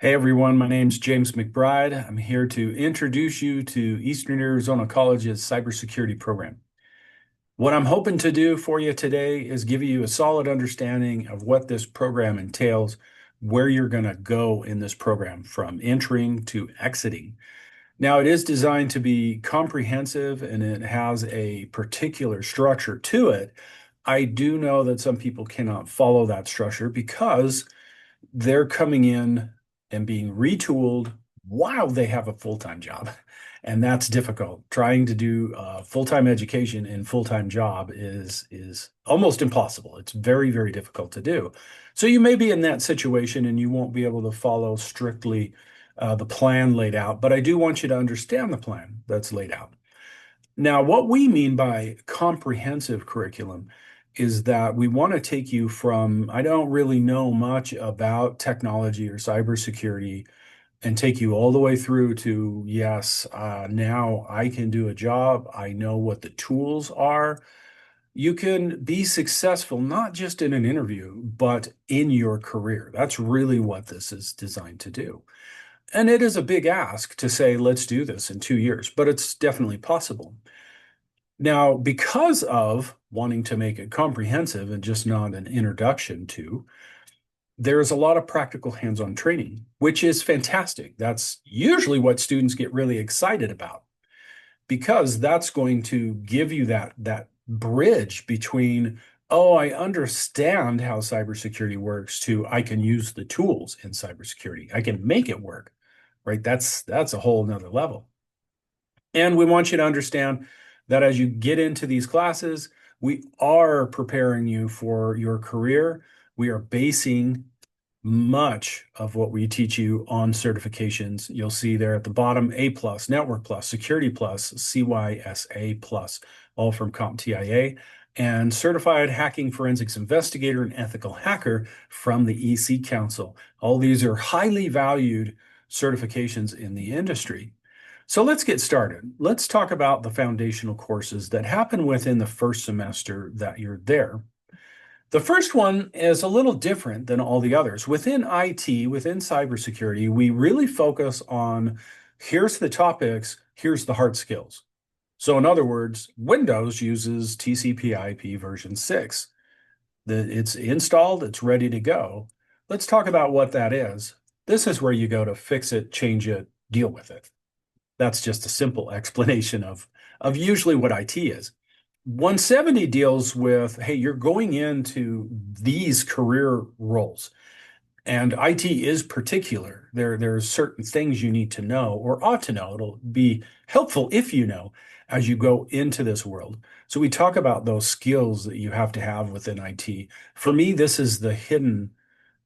Hey everyone, my name's James McBride. I'm here to introduce you to Eastern Arizona College's cybersecurity program. What I'm hoping to do for you today is give you a solid understanding of what this program entails, where you're going to go in this program from entering to exiting. Now, it is designed to be comprehensive and it has a particular structure to it. I do know that some people cannot follow that structure because they're coming in and being retooled while they have a full-time job. And that's difficult. Trying to do full-time education and full-time job is almost impossible. It's very, very difficult to do. So you may be in that situation and you won't be able to follow strictly the plan laid out, but I do want you to understand the plan that's laid out. Now, what we mean by comprehensive curriculum is that we want to take you from, I don't really know much about technology or cybersecurity, and take you all the way through to, yes, now I can do a job. I know what the tools are. You can be successful, not just in an interview, but in your career. That's really what this is designed to do. And it is a big ask to say, let's do this in 2 years, but it's definitely possible. Now, because of wanting to make it comprehensive and just not an introduction to, there's a lot of practical hands-on training, which is fantastic. That's usually what students get really excited about because that's going to give you that bridge between, oh, I understand how cybersecurity works to I can use the tools in cybersecurity. I can make it work, right? That's a whole nother level. And we want you to understand that as you get into these classes, we are preparing you for your career. We are basing much of what we teach you on certifications. You'll see there at the bottom, A plus, Network plus, Security plus, CYSA plus, all from CompTIA, and Certified Hacking Forensics Investigator and Ethical Hacker from the EC Council. All these are highly valued certifications in the industry. So let's get started. Let's talk about the foundational courses that happen within the first semester that you're there. The first one is a little different than all the others. Within IT, within cybersecurity, we really focus on here's the topics, here's the hard skills. So in other words, Windows uses TCP/IP version 6. It's installed, it's ready to go. Let's talk about what that is. This is where you go to fix it, change it, deal with it. That's just a simple explanation of usually what IT is. 170 deals with, hey, you're going into these career roles. And IT is particular. There's certain things you need to know or ought to know. It'll be helpful if you know as you go into this world. So we talk about those skills that you have to have within IT. For me, this is the hidden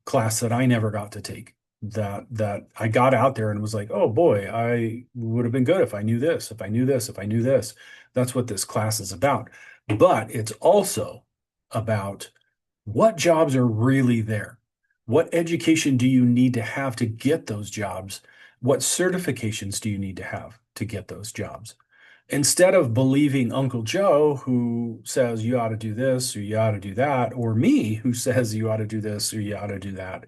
class that I never got to take. That I got out there and was like, oh boy, I would have been good if I knew this, if I knew this, if I knew this. That's what this class is about. But it's also about what jobs are really there. What education do you need to have to get those jobs? What certifications do you need to have to get those jobs? Instead of believing Uncle Joe, who says you ought to do this or you ought to do that, or me, who says you ought to do this or you ought to do that,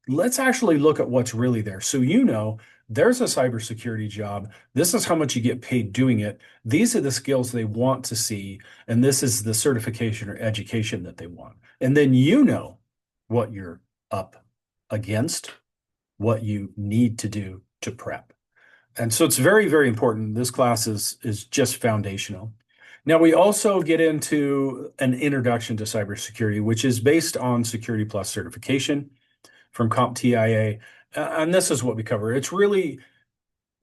let's actually look at what's really there. So you know, there's a cybersecurity job. This is how much you get paid doing it. These are the skills they want to see, and this is the certification or education that they want. And then you know what you're up against, what you need to do to prep. And so it's very, very important. This class is just foundational. Now, we also get into an introduction to cybersecurity, which is based on Security Plus certification from CompTIA. And this is what we cover. It's really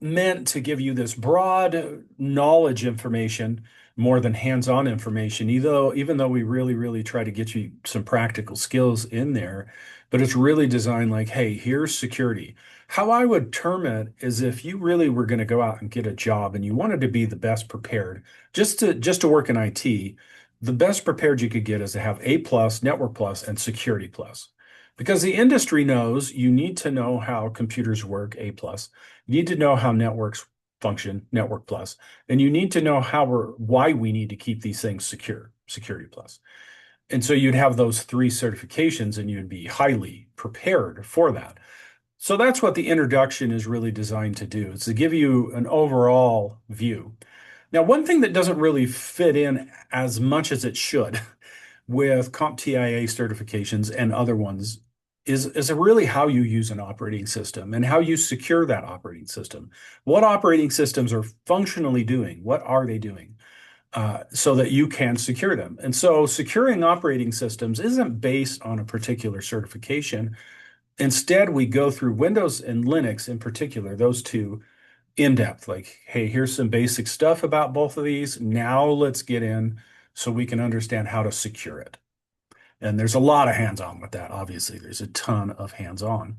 meant to give you this broad knowledge information more than hands-on information, even though we really, really try to get you some practical skills in there. But it's really designed like, hey, here's security. How I would term it is if you really were going to go out and get a job and you wanted to be the best prepared, just to work in IT, the best prepared you could get is to have A plus, Network plus, and Security plus. Because the industry knows you need to know how computers work, A plus. You need to know how networks function, Network plus, and you need to know why we need to keep these things secure, Security plus. And so you'd have those three certifications and you'd be highly prepared for that. So that's what the introduction is really designed to do. It's to give you an overall view. Now, one thing that doesn't really fit in as much as it should with CompTIA certifications and other ones is really how you use an operating system and how you secure that operating system. What operating systems are functionally doing? What are they doing? So that you can secure them. And so securing operating systems isn't based on a particular certification. Instead, we go through Windows and Linux in particular, those two in depth. Like, hey, here's some basic stuff about both of these. Now let's get in so we can understand how to secure it. And there's a lot of hands-on with that. Obviously, there's a ton of hands-on.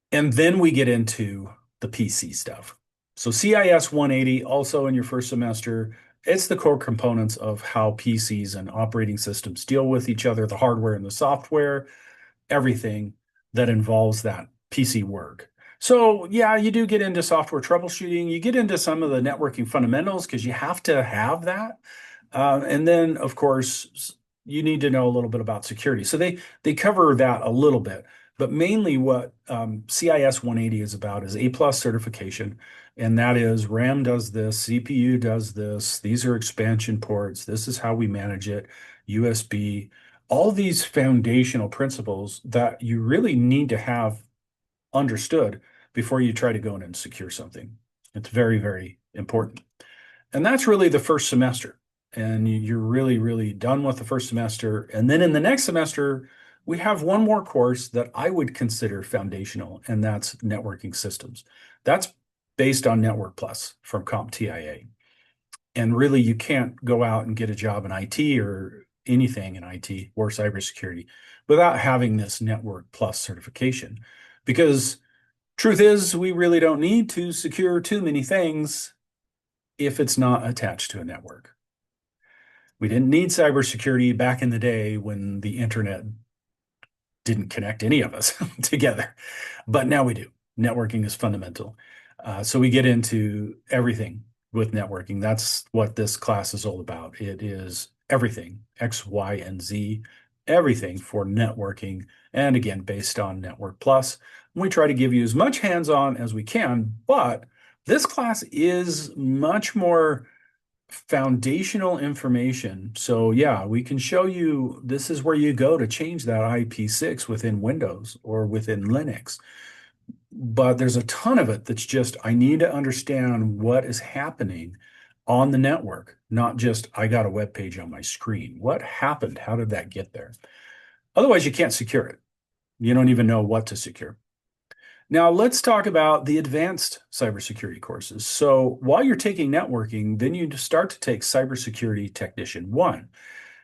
And then we get into the PC stuff. So CIS 180, also in your first semester, it's the core components of how PCs and operating systems deal with each other, the hardware and the software, everything that involves that PC work. So yeah, you do get into software troubleshooting. You get into some of the networking fundamentals because you have to have that. And then, of course, you need to know a little bit about security. So they cover that a little bit, but mainly what CIS 180 is about is A+ certification, and that is RAM does this, CPU does this, these are expansion ports, this is how we manage it, USB, all these foundational principles that you really need to have understood before you try to go in and secure something. It's very, very important. And that's really the first semester. And you're really, really done with the first semester. And then in the next semester, we have one more course that I would consider foundational, and that's networking systems. That's based on Network Plus from CompTIA. And really, you can't go out and get a job in IT or anything in IT or cybersecurity without having this Network Plus certification. Because truth is, we really don't need to secure too many things if it's not attached to a network. We didn't need cybersecurity back in the day when the internet didn't connect any of us together, but now we do. Networking is fundamental. So we get into everything with networking. That's what this class is all about. It is everything, X, Y, and Z, everything for networking. And again, based on Network Plus. We try to give you as much hands-on as we can, but this class is much more foundational information. So yeah, we can show you this is where you go to change that IP6 within Windows or within Linux. But there's a ton of it that's just, I need to understand what is happening on the network, not just, I got a web page on my screen. What happened? How did that get there? Otherwise, you can't secure it. You don't even know what to secure. Now, let's talk about the advanced cybersecurity courses. So while you're taking networking, then you start to take Cybersecurity Technician 1.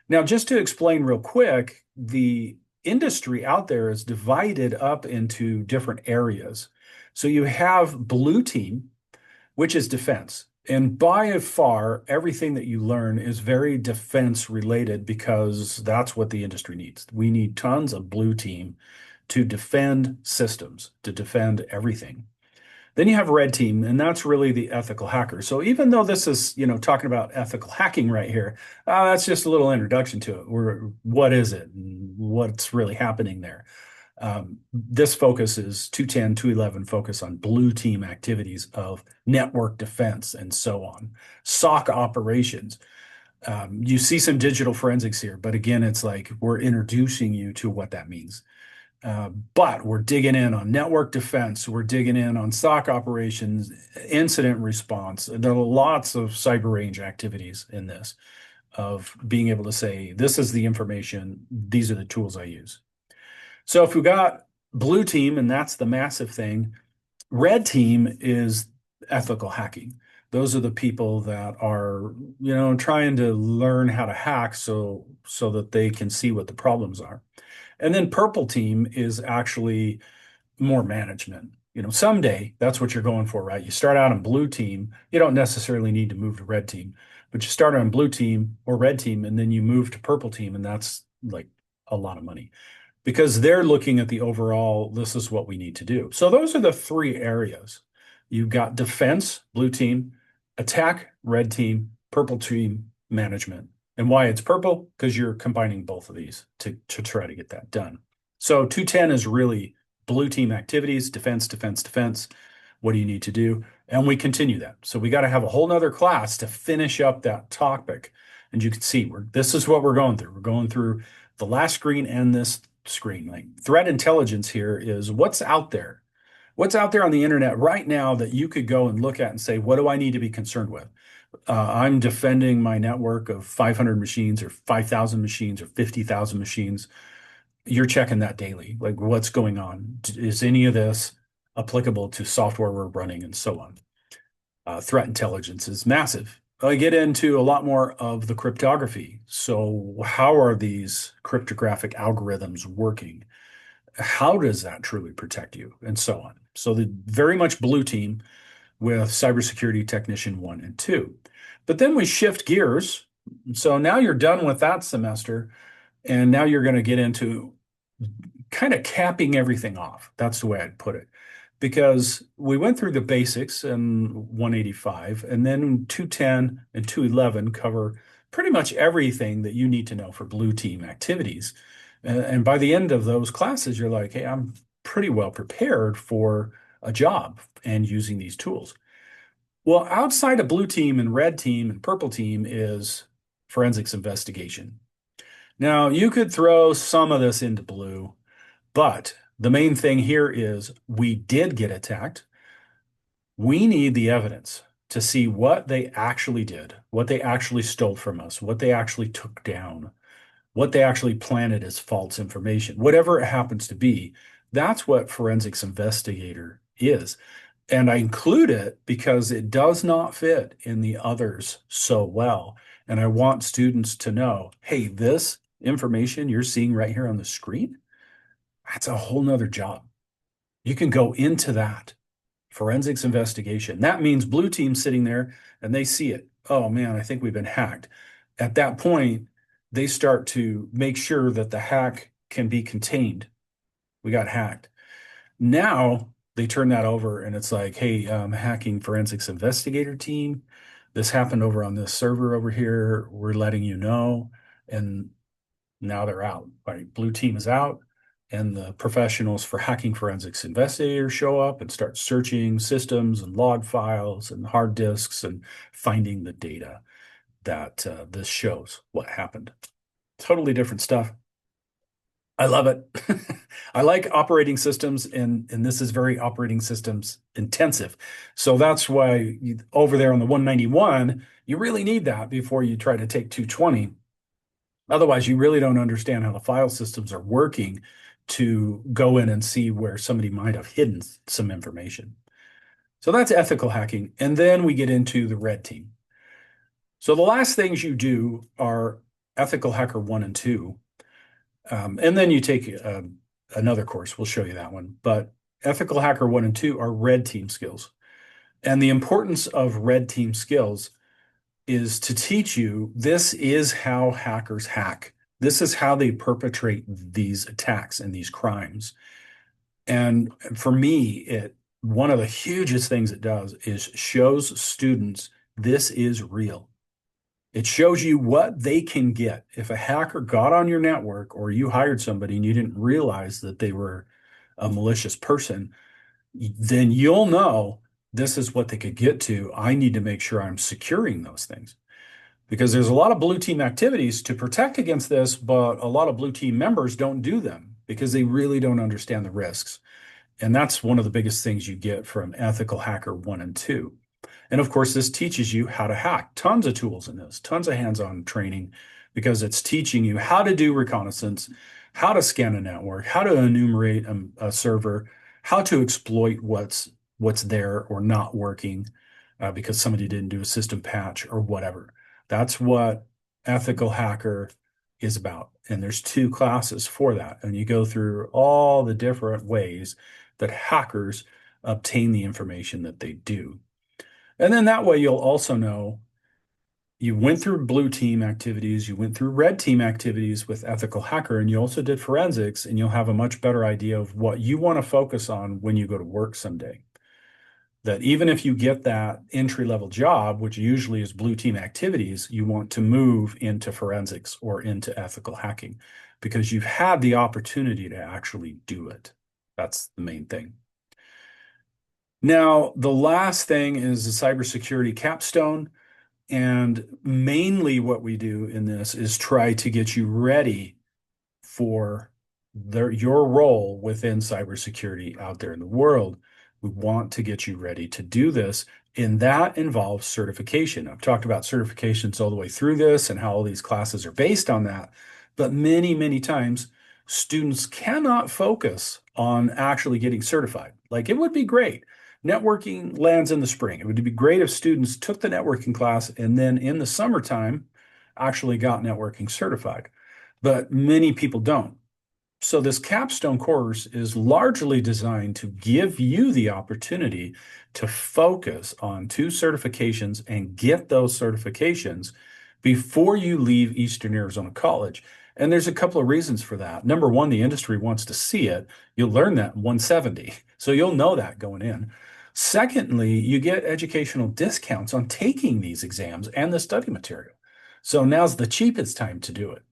Now, just to explain real quick, the industry out there is divided up into different areas. So you have blue team, which is defense. And by far, everything that you learn is very defense related because that's what the industry needs. We need tons of blue team to defend systems, to defend everything. Then you have red team, and that's really the ethical hacker. So even though this is, talking about ethical hacking right here, that's just a little introduction to it. What is it and what's really happening there? This focus is 210, 211 focus on blue team activities of network defense and so on. SOC operations. You see some digital forensics here, but again, it's like we're introducing you to what that means. But we're digging in on network defense. We're digging in on SOC operations, incident response. There are lots of cyber range activities in this of being able to say, this is the information, these are the tools I use. So if we got blue team, and that's the massive thing, red team is ethical hacking. Those are the people that are, trying to learn how to hack so that they can see what the problems are. And then purple team is actually more management. Someday that's what you're going for, right? You start out on blue team. You don't necessarily need to move to red team, but you start on blue team or red team, and then you move to purple team, and that's like a lot of money because they're looking at the overall, this is what we need to do. So those are the three areas. You've got defense, blue team, attack, red team, purple team, management. And why it's purple? Because you're combining both of these to try to get that done. So 210 is really blue team activities, defense, defense, defense. What do you need to do? And we continue that. So we got to have a whole nother class to finish up that topic. And you can see this is what we're going through. We're going through the last screen and this screen. Like threat intelligence here is what's out there. What's out there on the internet right now that you could go and look at and say, what do I need to be concerned with? I'm defending my network of 500 machines or 5,000 machines or 50,000 machines. You're checking that daily. Like what's going on? Is any of this applicable to software we're running and so on? Threat intelligence is massive. I get into a lot more of the cryptography. So how are these cryptographic algorithms working? How does that truly protect you? And so on. So the very much blue team with cybersecurity technician 1 and 2. But then we shift gears. So now you're done with that semester, and now you're going to get into kind of capping everything off. That's the way I'd put it. Because we went through the basics in 185, and then 210 and 211 cover pretty much everything that you need to know for blue team activities. And by the end of those classes, you're like, hey, I'm pretty well prepared for a job and using these tools. Well, outside of blue team and red team and purple team is forensics investigation. Now, you could throw some of this into blue, but the main thing here is we did get attacked. We need the evidence to see what they actually did, what they actually stole from us, what they actually took down, what they actually planted as false information, whatever it happens to be. That's what forensics investigator is. And I include it because it does not fit in the others so well. And I want students to know, hey, this information you're seeing right here on the screen, that's a whole nother job. You can go into that forensics investigation. That means blue team sitting there and they see it. Oh man, I think we've been hacked. At that point, they start to make sure that the hack can be contained. We got hacked. Now they turn that over and it's like, hey, hacking forensics investigator team, this happened over on this server over here. We're letting you know. And now they're out. Right? Blue team is out. And the professionals for hacking forensics investigators show up and start searching systems and log files and hard disks and finding the data that this shows what happened. Totally different stuff. I love it. I like operating systems, and this is very operating systems intensive. So that's why over there on the 191, you really need that before you try to take 220. Otherwise, you really don't understand how the file systems are working to go in and see where somebody might have hidden some information. So that's ethical hacking. And then we get into the red team. So the last things you do are ethical hacker 1 and 2. And then you take another course. We'll show you that one. But ethical hacker 1 and 2 are red team skills. And the importance of red team skills is to teach you this is how hackers hack. This is how they perpetrate these attacks and these crimes. And for me, one of the hugest things it does is shows students this is real. It shows you what they can get. If a hacker got on your network or you hired somebody and you didn't realize that they were a malicious person, then you'll know this is what they could get to. I need to make sure I'm securing those things. Because there's a lot of blue team activities to protect against this, but a lot of blue team members don't do them because they really don't understand the risks. And that's one of the biggest things you get from Ethical Hacker 1 and 2. And of course, this teaches you how to hack. Tons of tools in this, tons of hands-on training, because it's teaching you how to do reconnaissance, how to scan a network, how to enumerate a server, how to exploit what's there or not working because somebody didn't do a system patch or whatever. That's what Ethical Hacker is about. And there's 2 classes for that. And you go through all the different ways that hackers obtain the information that they do. And then that way you'll also know you went through blue team activities, you went through red team activities with Ethical Hacker, and you also did forensics, and you'll have a much better idea of what you want to focus on when you go to work someday. That even if you get that entry-level job, which usually is blue team activities, you want to move into forensics or into ethical hacking because you've had the opportunity to actually do it. That's the main thing. Now, the last thing is the cybersecurity capstone. And mainly what we do in this is try to get you ready for your role within cybersecurity out there in the world. We want to get you ready to do this, and that involves certification. I've talked about certifications all the way through this and how all these classes are based on that. But many, many times, students cannot focus on actually getting certified. Like it would be great. Networking lands in the spring. It would be great if students took the networking class and then in the summertime actually got networking certified. But many people don't. So this capstone course is largely designed to give you the opportunity to focus on 2 certifications and get those certifications before you leave Eastern Arizona College. And there's a couple of reasons for that. Number one, the industry wants to see it. You'll learn that in 170. So you'll know that going in. Secondly, you get educational discounts on taking these exams and the study material. So now's the cheapest time to do it.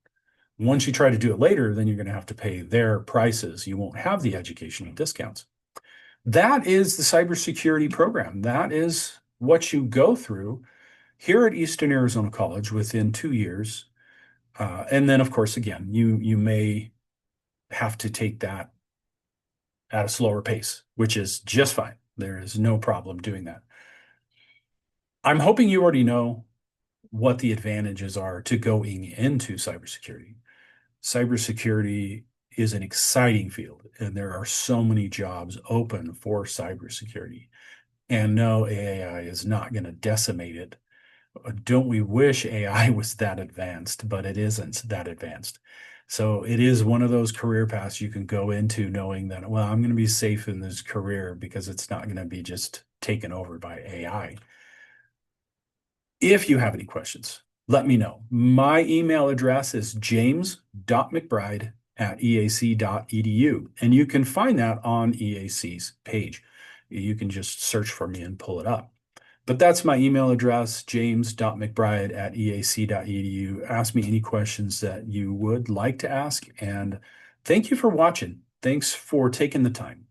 Once you try to do it later, then you're going to have to pay their prices. You won't have the educational discounts. That is the cybersecurity program. That is what you go through here at Eastern Arizona College within 2 years. And then, of course, again, you may have to take that at a slower pace, which is just fine. There is no problem doing that. I'm hoping you already know what the advantages are to going into cybersecurity. Cybersecurity is an exciting field, and there are so many jobs open for cybersecurity. And no, AI is not going to decimate it. Don't we wish AI was that advanced, but it isn't that advanced. So it is one of those career paths you can go into knowing that, well, I'm going to be safe in this career because it's not going to be just taken over by AI. If you have any questions, let me know. My email address is james.mcbride@eac.edu, and you can find that on EAC's page. You can just search for me and pull it up. But that's my email address, james.mcbride@eac.edu. Ask me any questions that you would like to ask, and thank you for watching. Thanks for taking the time.